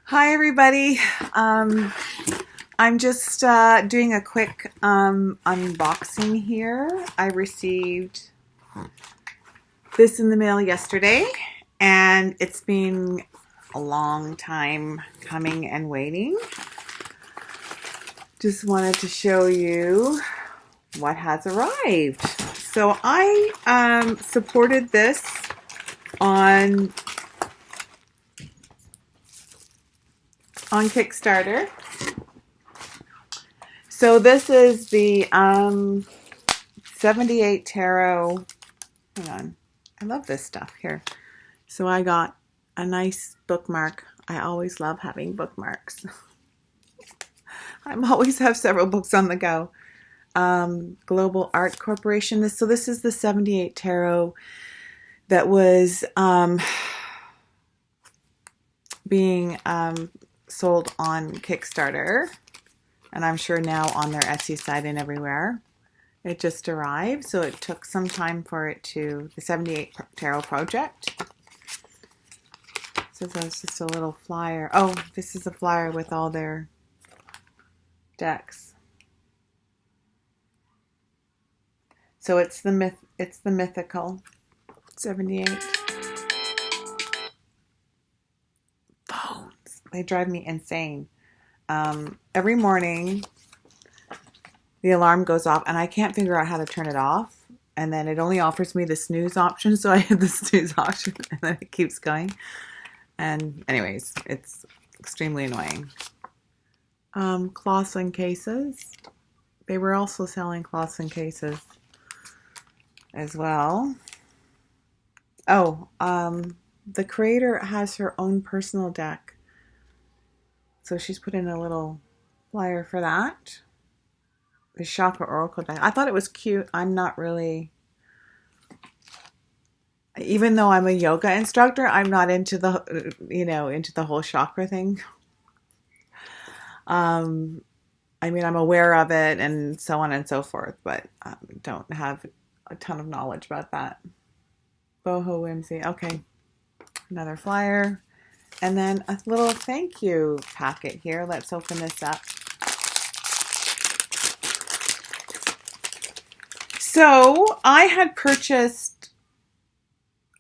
Hi, everybody. I'm just doing a quick unboxing here. I received this in the mail yesterday, and it's been a long time coming and waiting. Just wanted to show you what has arrived. So I supported this on Kickstarter. So this is the 78 Tarot. Hang on. I love this stuff here. So I got a nice bookmark. I always love having bookmarks. I always have several books on the go. Global Art Corporation. This is the 78 Tarot that was being sold on Kickstarter, and I'm sure now on their Etsy site and everywhere. It just arrived, so it took some time for it to, the 78 Tarot Project. So that's just a little flyer. Oh, this is a flyer with all their decks. So it's the Mythical 78. Phones. They drive me insane. Every morning the alarm goes off and I can't figure out how to turn it off, and then it only offers me the snooze option, so I hit the snooze option and then it keeps going. And anyways, it's extremely annoying. Cloths and cases. They were also selling cloths and cases as well. Oh, the creator has her own personal deck, so she's put in a little flyer for that. The Chakra Oracle deck. I thought it was cute. I'm not really, even though I'm a yoga instructor, I'm not into the, into the whole chakra thing. I mean, I'm aware of it and so on and so forth, but don't have a ton of knowledge about that. Boho Whimsy. Okay. Another flyer. And then a little thank you packet here. Let's open this up. So I had purchased,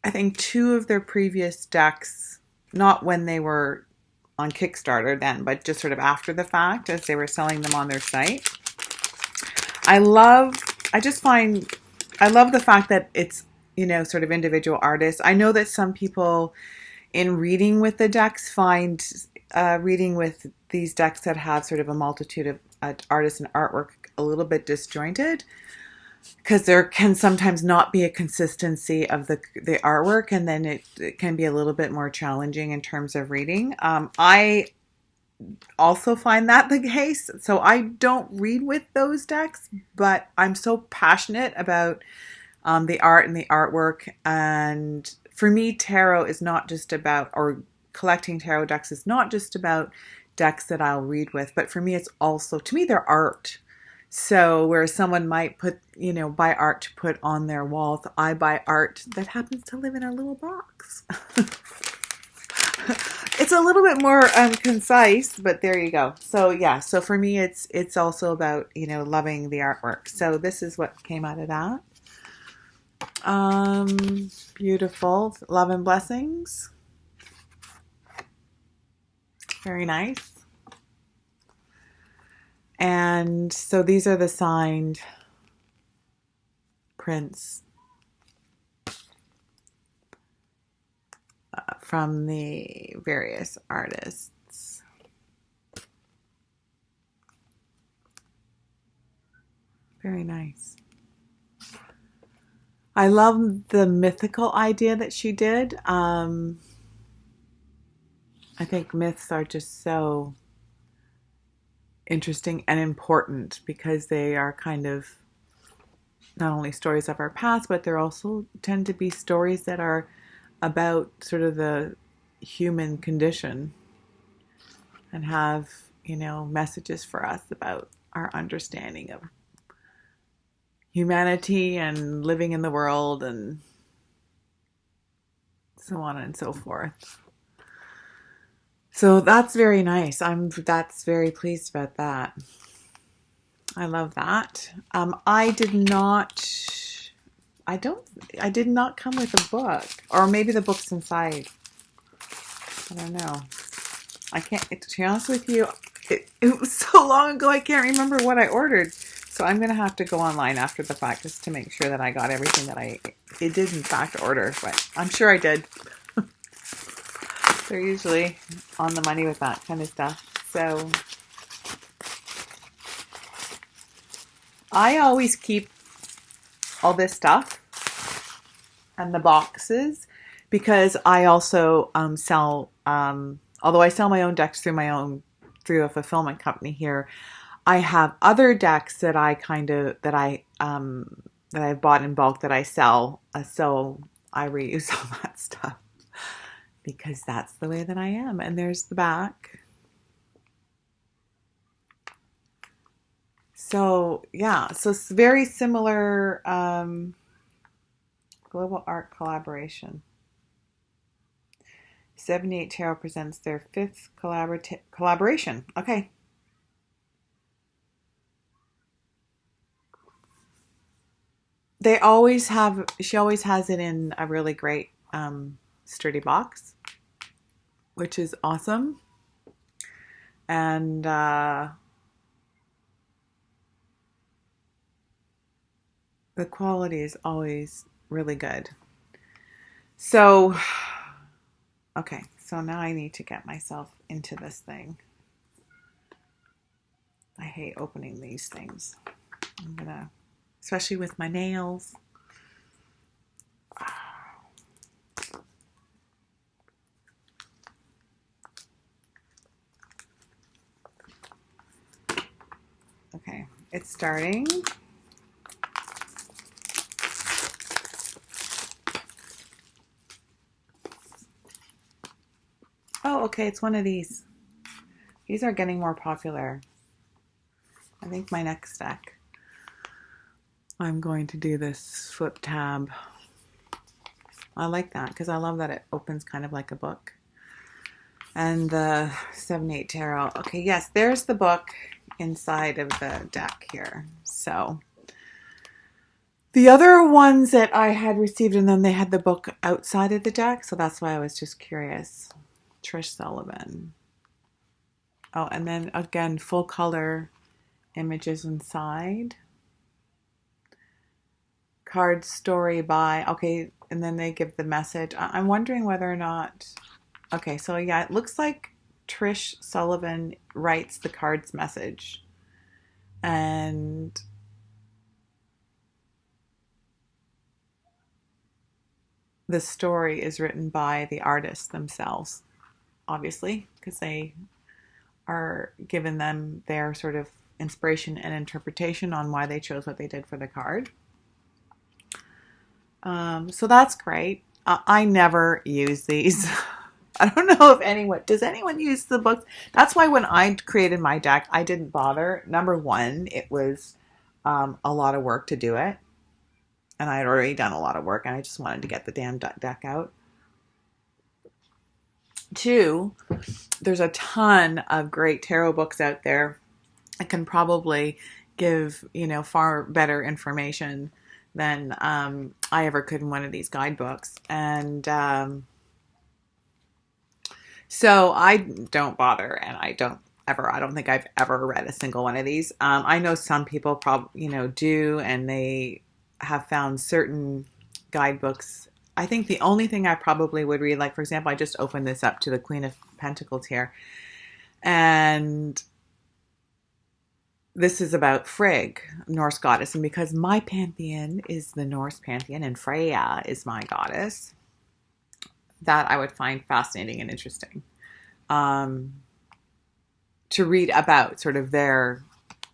I think, 2 of their previous decks, not when they were on Kickstarter then, but just sort of after the fact as they were selling them on their site. I love the fact that it's, sort of individual artists. I know that some people in reading with the decks find reading with these decks that have sort of a multitude of artists and artwork a little bit disjointed, because there can sometimes not be a consistency of the artwork, and then it can be a little bit more challenging in terms of reading. I also find that the case, so I don't read with those decks, but I'm so passionate about the art and the artwork. And for me, tarot is not just about, or collecting tarot decks is not just about decks that I'll read with, but for me, it's also, to me, they're art. So where someone might put, buy art to put on their walls, I buy art that happens to live in a little box. It's a little bit more concise, but there you go. So yeah, so for me, it's also about, loving the artwork. So this is what came out of that. Beautiful. Love and blessings. Very nice. And so these are the signed prints from the various artists. Very nice. I love the mythical idea that she did. I think myths are just so interesting and important because they are kind of not only stories of our past, but they're also tend to be stories that are about sort of the human condition and have, messages for us about our understanding of humanity and living in the world and so on and so forth. So that's very nice. That's very pleased about that. I love that. I did not. I don't. I did not come with a book, or maybe the book's inside. I don't know. I can't. To be honest with you, it was so long ago. I can't remember what I ordered. So I'm gonna have to go online after the fact just to make sure that I got everything that I did in fact order. But I'm sure I did. They're usually on the money with that kind of stuff. So I always keep all this stuff and the boxes because I also sell, although I sell my own decks through a fulfillment company here, I have other decks that I've bought in bulk that I sell. So I reuse all that stuff because that's the way that I am. And there's the back. So yeah, so it's very similar. Global art collaboration. 78 Tarot presents their 5th collaboration. Okay. She always has it in a really great sturdy box, which is awesome. And the quality is always really good. So, okay, so now I need to get myself into this thing. I hate opening these things. I'm gonna, especially with my nails. Okay, it's starting. Oh, okay, it's one of these. These are getting more popular. I think my next deck, I'm going to do this flip tab. I like that because I love that it opens kind of like a book. And the 7-8 Tarot. Okay, yes, there's the book inside of the deck here. So the other ones that I had received, and then they had the book outside of the deck, so that's why I was just curious. Trish Sullivan. Oh, and then again, full color images inside. Card story by, okay, and then they give the message. I'm wondering whether or not, okay, so yeah, it looks like Trish Sullivan writes the card's message. And the story is written by the artists themselves, obviously, because they are giving them their sort of inspiration and interpretation on why they chose what they did for the card. So that's great. I never use these. I don't know if does anyone use the books? That's why when I created my deck, I didn't bother. Number one, it was a lot of work to do it. And I had already done a lot of work and I just wanted to get the damn deck out. Two, there's a ton of great tarot books out there. I can probably give, far better information than I ever could in one of these guidebooks. And so I don't bother, and I don't think I've ever read a single one of these. I know some people probably, do, and they have found certain guidebooks. I think the only thing I probably would read, like, for example, I just opened this up to the Queen of Pentacles here, and this is about Frigg, Norse goddess. And because my pantheon is the Norse pantheon and Freyja is my goddess, that I would find fascinating and interesting to read about sort of their,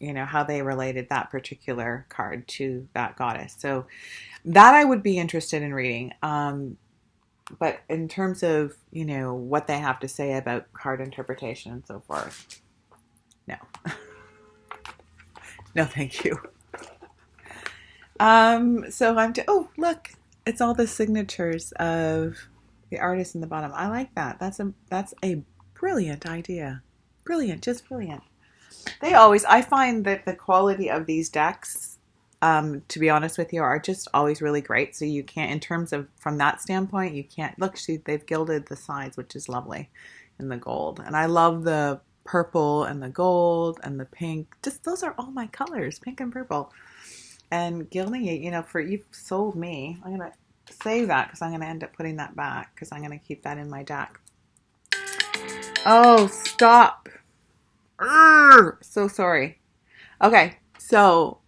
how they related that particular card to that goddess. So that I would be interested in reading. But in terms of, what they have to say about card interpretation and so forth, no. No, thank you. So oh, look, it's all the signatures of the artist in the bottom. I like that. That's a Brilliant idea. Brilliant, just brilliant. I find that the quality of these decks, to be honest with you, are just always really great. So you can't, in terms of, from that standpoint, you can't, look, they've gilded the sides, which is lovely, in the gold. And I love the purple and the gold and the pink. Just, those are all my colors, pink and purple. And gilding it, you've sold me. I'm going to save that because I'm going to end up putting that back because I'm going to keep that in my deck. Oh, stop. So sorry. Okay, so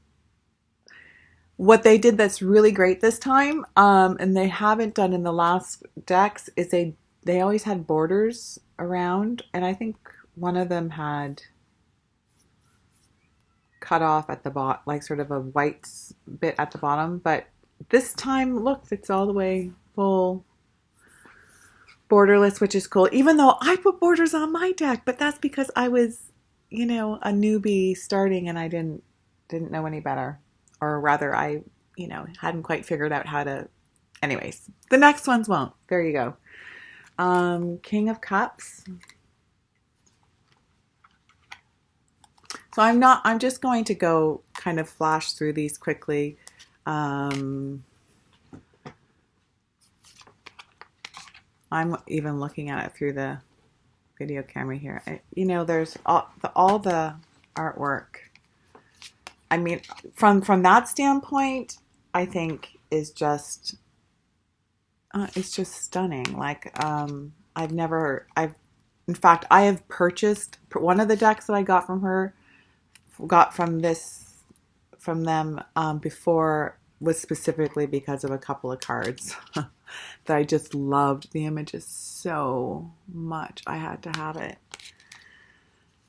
what they did that's really great this time, and they haven't done in the last decks, is they always had borders around, and I think one of them had cut off at the bottom, like sort of a white bit at the bottom, but this time, look, it's all the way full borderless, which is cool, even though I put borders on my deck, but that's because I was, a newbie starting and I didn't know any better. Or rather, I, hadn't quite figured out how to... Anyways, the next ones won't. There you go. King of Cups. So I'm just going to go kind of flash through these quickly. I'm even looking at it through the video camera here. There's all the artwork. I mean, from that standpoint, I think is just it's just stunning. Like in fact, I have purchased one of the decks that I got from her, from them before, was specifically because of a couple of cards that I just loved the images so much. I had to have it.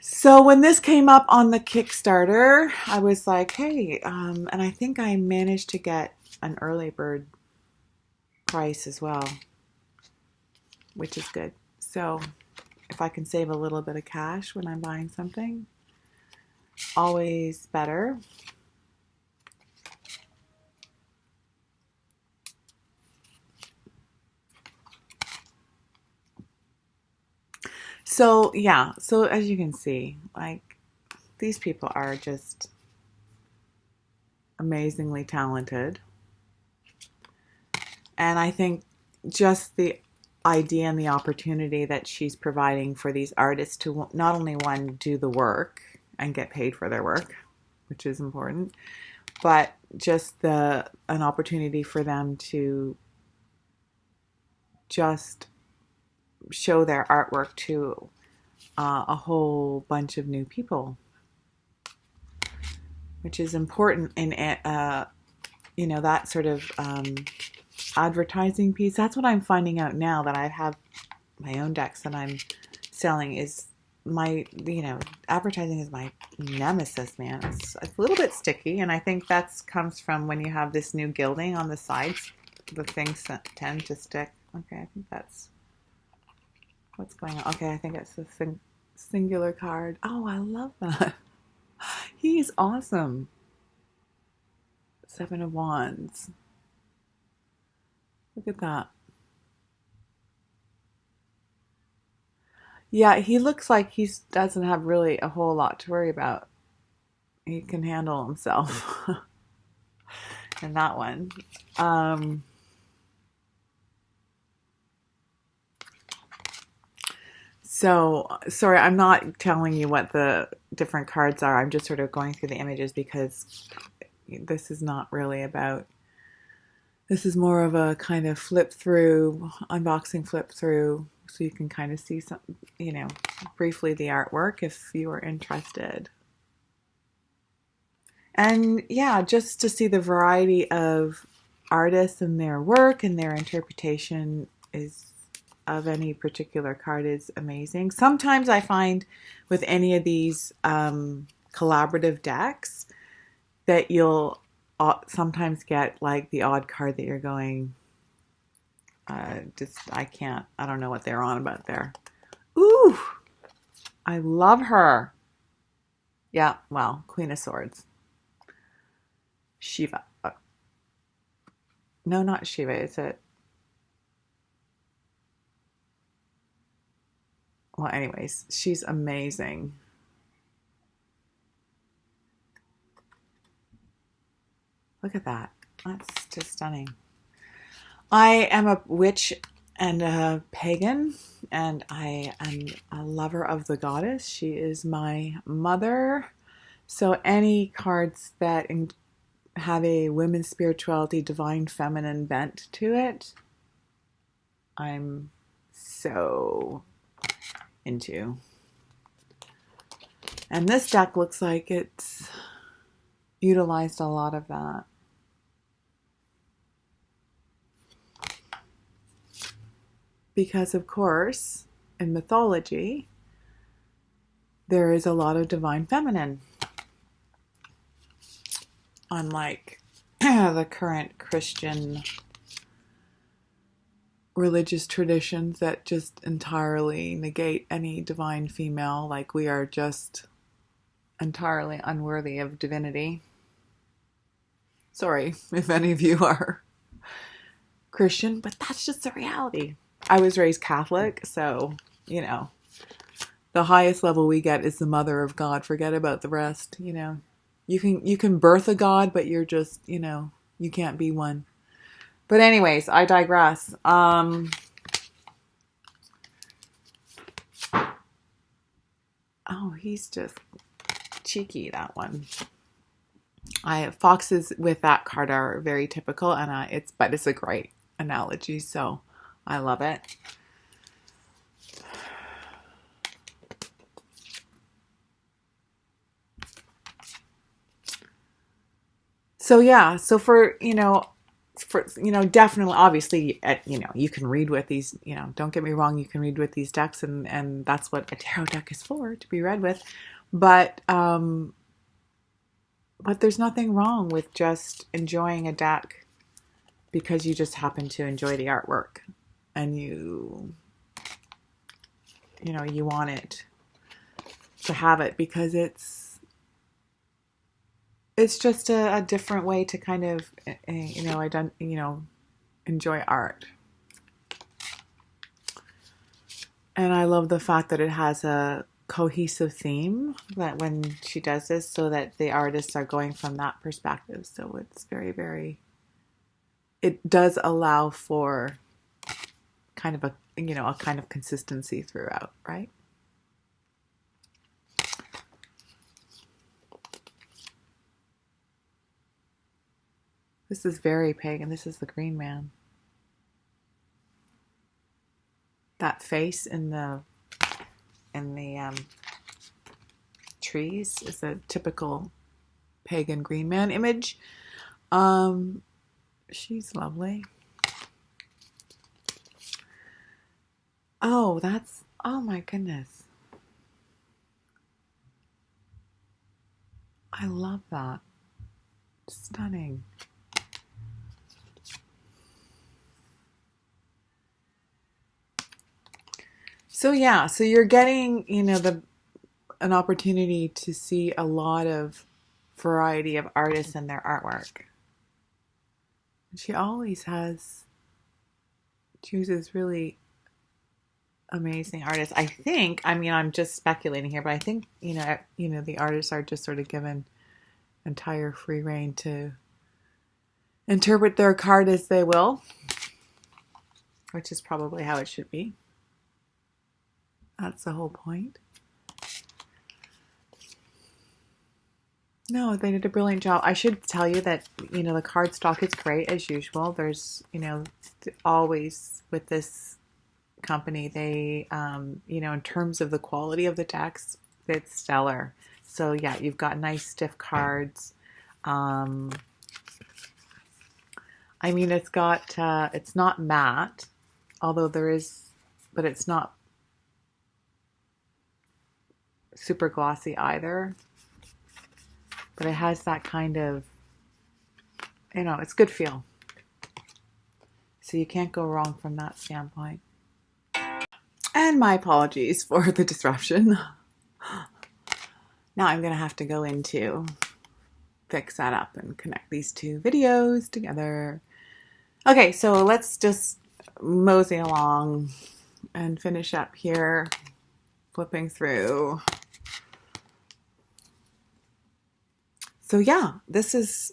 So when this came up on the Kickstarter, I was like, hey, and I think I managed to get an early bird price as well, which is good. So if I can save a little bit of cash when I'm buying something, always better. So yeah, so as you can see, like, these people are just amazingly talented. And I think just the idea and the opportunity that she's providing for these artists to not only, one, do the work and get paid for their work, which is important, but just an opportunity for them to just show their artwork to a whole bunch of new people, which is important in that sort of advertising piece. That's what I'm finding out now that I have my own decks that I'm selling, is my, advertising is my nemesis, man. It's a little bit sticky, and I think that comes from when you have this new gilding on the sides, the things tend to stick. Okay, I think that's what's going on. Okay, I think it's the singular card. Oh, I love that. He's awesome. 7 of Wands. Look at that. Yeah, he looks like he doesn't have really a whole lot to worry about. He can handle himself. In that one. So, sorry, I'm not telling you what the different cards are. I'm just sort of going through the images because this is not really about... This is more of a kind of flip through, unboxing flip through, so you can kind of see some, briefly the artwork if you are interested. And yeah, just to see the variety of artists and their work and their interpretation of any particular card is amazing. Sometimes I find with any of these collaborative decks that you'll sometimes get like the odd card that you're going, I don't know what they're on about there. Ooh, I love her. Yeah, well, Queen of Swords. Shiva. No, not Shiva, is it? Well, anyways, she's amazing. Look at that. That's just stunning. I am a witch and a pagan, and I am a lover of the goddess. She is my mother. So any cards that have a women's spirituality, divine feminine bent to it, I'm so into. And this deck looks like it's utilized a lot of that. Because, of course, in mythology, there is a lot of divine feminine. Unlike the current Christian religious traditions that just entirely negate any divine female, like we are just entirely unworthy of divinity. Sorry if any of you are Christian, but that's just the reality. I was raised Catholic, so, you know, the highest level we get is the mother of God. Forget about the rest, you know. You can birth a God, but you're just, you know, you can't be one. But anyways, I digress. Oh, he's just cheeky, that one. Foxes with that card are very typical, and it's a great analogy, so I love it. So yeah, so for definitely, obviously, you can read with these, don't get me wrong, you can read with these decks, and that's what a tarot deck is for, to be read with. But there's nothing wrong with just enjoying a deck because you just happen to enjoy the artwork and you want it to have it because it's just a different way to kind of, enjoy art. And I love the fact that it has a cohesive theme, that when she does this, so that the artists are going from that perspective. So it's very, very, it does allow for kind of a kind of consistency throughout, right? This is very pagan. This is the Green Man. That face in the trees is a typical pagan Green Man image. She's lovely. Oh, oh my goodness. I love that. Stunning. So yeah, so you're getting, an opportunity to see a lot of variety of artists and their artwork. She always chooses really amazing artists. I think, I'm just speculating here, but I think, the artists are just sort of given entire free rein to interpret their card as they will, which is probably how it should be. That's the whole point. No, they did a brilliant job. I should tell you that, the card stock is great as usual. There's, always with this company, they, in terms of the quality of the decks, it's stellar. So yeah, you've got nice stiff cards. It's not matte, although but it's not super glossy either, but it has that kind of, it's good feel. So you can't go wrong from that standpoint. And my apologies for the disruption. Now I'm going to have to go into fix that up and connect these two videos together. Okay, so let's just mosey along and finish up here. flipping through. So yeah, this is,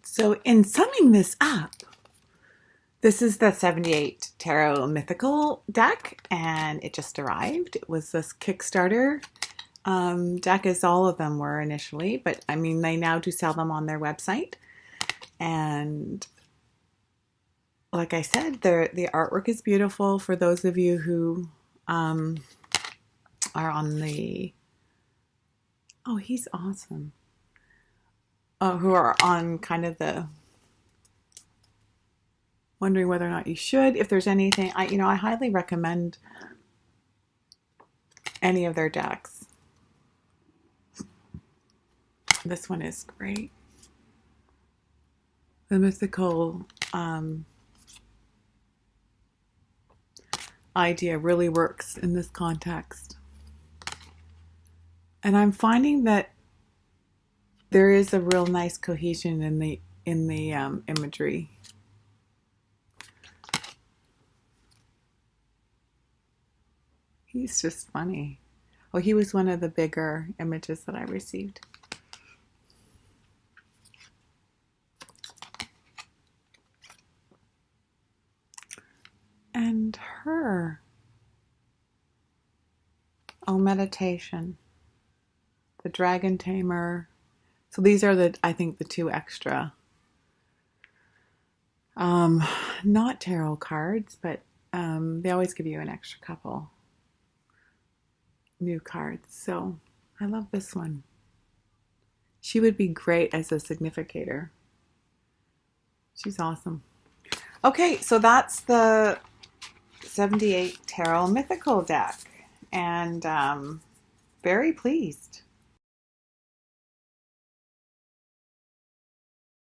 so in summing this up, this is the 78 Tarot Mythical deck, and it just arrived. It was this Kickstarter deck, as all of them were initially, but I mean, they now do sell them on their website. And like I said, the artwork is beautiful. For those of you who are on the, oh, he's awesome. Who are on kind of the wondering whether or not you should. If there's anything, I highly recommend any of their decks. This one is great. The mythical idea really works in this context. And I'm finding that there is a real nice cohesion in the imagery. He's just funny. Oh, he was one of the bigger images that I received. And her. Oh, meditation. The Dragon Tamer. So these are I think the two extra. Not tarot cards, but they always give you an extra couple new cards. So I love this one. She would be great as a significator. She's awesome. Okay, so that's the 78 Tarot Mythical deck, and very pleased.